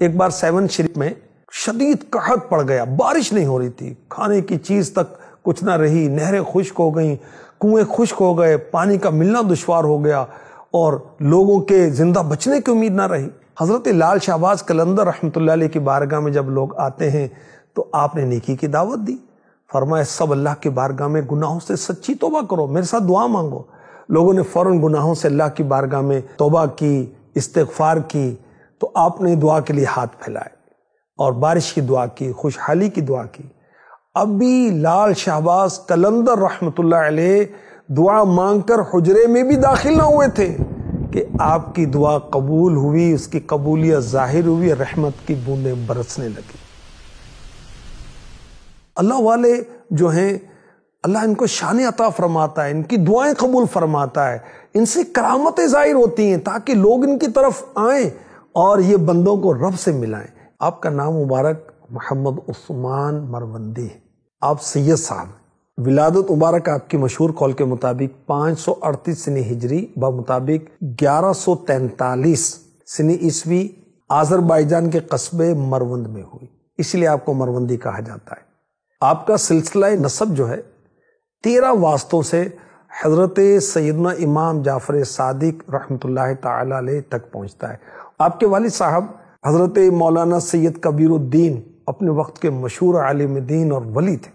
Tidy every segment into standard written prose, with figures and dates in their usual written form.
ایک بار 7 شریف میں شدید قحط پڑ گیا، بارش نہیں ہو رہی تھی، کھانے کی چیز تک کچھ نہ رہی، نہریں خشک ہو گئیں، کنویں خشک ہو گئے، پانی کا ملنا دشوار ہو گیا اور لوگوں کے زندہ بچنے کی امید نہ رہی۔ حضرت لال شہباز قلندر رحمۃ اللہ علیہ کی بارگاہ میں جب لوگ آتے ہیں تو آپ نے نیکی کی دعوت دی، فرمایا سب اللہ کی بارگاہ میں گناہوں سے سچی توبہ کرو، میرے ساتھ دعا مانگو۔ لوگوں نے فوراً گناہوں سے اللہ کی بارگاہ میں توبہ کی، استغفار کی، تو آپ نے دعا کے لیے ہاتھ پھیلائے اور بارش کی دعا کی، خوشحالی کی دعا کی۔ ابھی لال شہباز قلندر رحمۃ اللہ علیہ دعا مانگ کر حجرے میں بھی داخل نہ ہوئے تھے کہ آپ کی دعا قبول ہوئی، اس کی قبولیت ظاہر ہوئی، رحمت کی بوندیں برسنے لگی۔ اللہ والے جو ہیں اللہ ان کو شان عطا فرماتا ہے، ان کی دعائیں قبول فرماتا ہے، ان سے کرامتیں ظاہر ہوتی ہیں تاکہ لوگ ان کی طرف آئیں اور یہ بندوں کو رب سے ملائیں۔ آپ کا نام مبارک محمد عثمان مروندی ہے، آپ سید صاحب، ولادت مبارک آپ کی مشہور قول کے مطابق 538 سنی ہجری بمطابق 1143 سنی عیسوی آذربائیجان کے قصبے مروند میں ہوئی، اس لیے آپ کو مروندی کہا جاتا ہے۔ آپ کا سلسلہ نسب جو ہے 13 واسطوں سے حضرت سیدنا امام جعفر صادق رحمۃ اللہ تعالی علیہ تک پہنچتا ہے۔ آپ کے والد صاحب حضرت مولانا سید کبیر الدین اپنے وقت کے مشہور عالم دین اور ولی تھے،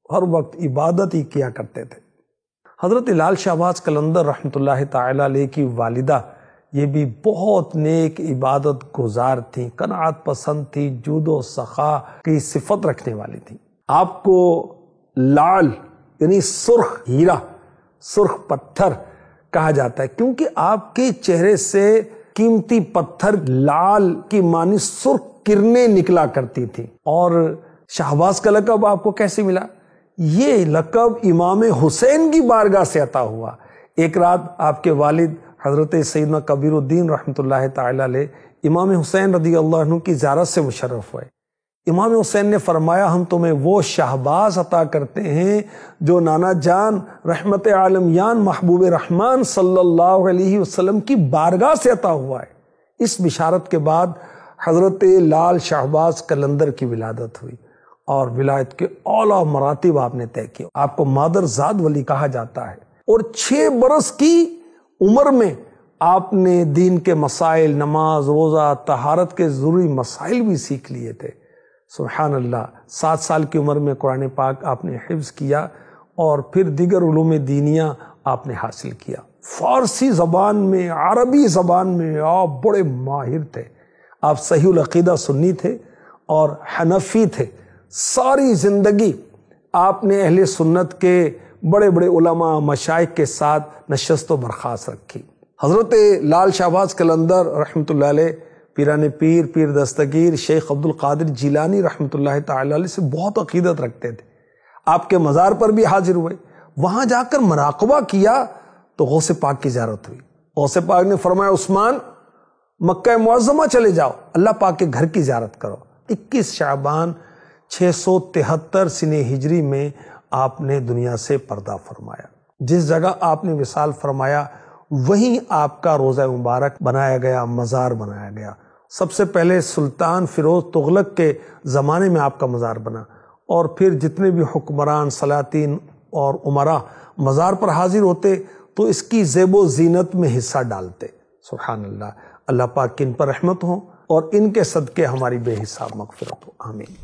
ہر وقت عبادت ہی کیا کرتے تھے۔ حضرت لال شہباز قلندر رحمۃ اللہ تعالی علیہ کی والدہ یہ بھی بہت نیک عبادت گزار تھیں، قناعت پسند تھی، جود و سخا کی صفت رکھنے والی تھیں۔ آپ کو لال یعنی سرخ ہیرا، سرخ پتھر کہا جاتا ہے کیونکہ آپ کے چہرے سے قیمتی پتھر لال کی معنی سرخ کرنیں نکلا کرتی تھی۔ اور شہباز کا لقب آپ کو کیسے ملا؟ یہ لقب امام حسین کی بارگاہ سے عطا ہوا۔ ایک رات آپ کے والد حضرت سیدنا کبیر الدین رحمۃ اللہ تعالی علیہ امام حسین رضی اللہ عنہ کی زیارت سے مشرف ہوئے۔ امام حسین نے فرمایا ہم تمہیں وہ شہباز عطا کرتے ہیں جو نانا جان رحمت عالمیان محبوب رحمان صلی اللہ علیہ وسلم کی بارگاہ سے عطا ہوا ہے۔ اس بشارت کے بعد حضرت لال شہباز قلندر کی ولادت ہوئی اور ولایت کے اعلیٰ مراتب آپ نے طے کیے۔ آپ کو مادر زاد ولی کہا جاتا ہے اور 6 برس کی عمر میں آپ نے دین کے مسائل، نماز، روزہ، طہارت کے ضروری مسائل بھی سیکھ لیے تھے۔ سبحان اللہ، 7 سال کی عمر میں قرآن پاک آپ نے حفظ کیا اور پھر دیگر علوم دینیہ آپ نے حاصل کیا۔ فارسی زبان میں، عربی زبان میں آپ بڑے ماہر تھے۔ آپ صحیح العقیدہ سنی تھے اور حنفی تھے۔ ساری زندگی آپ نے اہل سنت کے بڑے بڑے علماء مشائخ کے ساتھ نشست و برخاست رکھی۔ حضرت لال شہباز قلندر رحمۃ اللہ علیہ پیران پیر، پیر دستگیر شیخ عبد القادر جیلانی رحمۃ اللہ تعالی علیہ سے بہت عقیدت رکھتے تھے۔ آپ کے مزار پر بھی حاضر ہوئے، وہاں جا کر مراقبہ کیا تو غوث پاک کی زیارت ہوئی۔ غوث پاک نے فرمایا عثمان مکہ معظمہ چلے جاؤ، اللہ پاک کے گھر کی زیارت کرو۔ 21 شعبان 673 سنہ ہجری میں آپ نے دنیا سے پردہ فرمایا۔ جس جگہ آپ نے وصال فرمایا وہیں آپ کا روضہ مبارک بنایا گیا، مزار بنایا گیا۔ سب سے پہلے سلطان فیروز تغلق کے زمانے میں آپ کا مزار بنا اور پھر جتنے بھی حکمران، سلاطین اور امراء مزار پر حاضر ہوتے تو اس کی زیب و زینت میں حصہ ڈالتے۔ سبحان اللہ، اللہ پاک کی ان پر رحمت ہو اور ان کے صدقے ہماری بے حساب مغفرت ہو، آمین۔